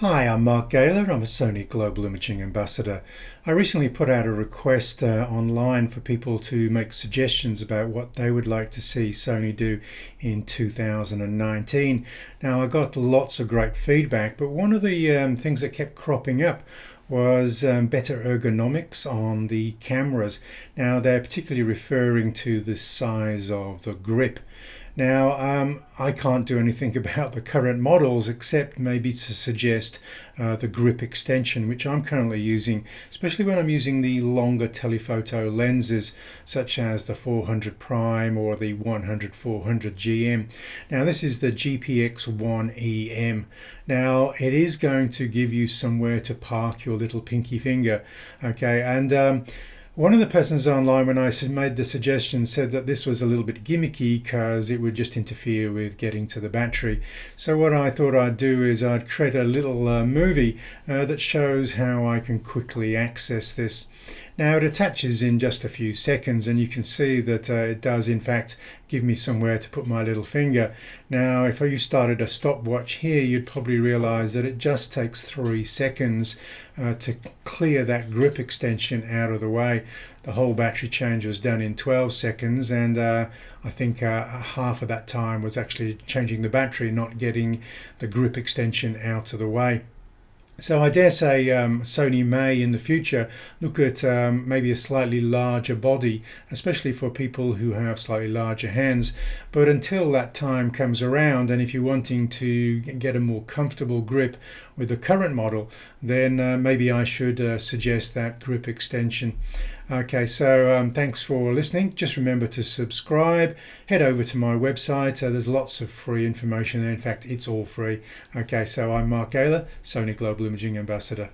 Hi, I'm Mark Gaylor. I'm a Sony Global Imaging Ambassador. I recently put out a request online for people to make suggestions about what they would like to see Sony do in 2019. Now, I got lots of great feedback, but one of the things that kept cropping up was better ergonomics on the cameras. Now, they're particularly referring to the size of the grip. Now, I can't do anything about the current models except maybe to suggest the grip extension, which I'm currently using, especially when I'm using the longer telephoto lenses, such as the 400 prime or the 100-400 GM. Now, this is the GPX1EM. Now, it is going to give you somewhere to park your little pinky finger, okay, and one of the persons online, when I made the suggestion, said that this was a little bit gimmicky because it would just interfere with getting to the battery. So what I thought I'd do is I'd create a little movie that shows how I can quickly access this. Now, it attaches in just a few seconds, and you can see that it does in fact give me somewhere to put my little finger. Now, if you started a stopwatch here, you'd probably realize that it just takes 3 seconds to clear that grip extension out of the way. The whole battery change was done in 12 seconds, and I think half of that time was actually changing the battery, not getting the grip extension out of the way. So I dare say Sony may in the future look at maybe a slightly larger body, especially for people who have slightly larger hands. But until that time comes around, and if you're wanting to get a more comfortable grip with the current model, then maybe I should suggest that grip extension. Okay, so thanks for listening. Just remember to subscribe. Head over to my website. There's lots of free information there. In fact, it's all free. Okay, so I'm Mark Gaylor, Sony Global Imaging Ambassador.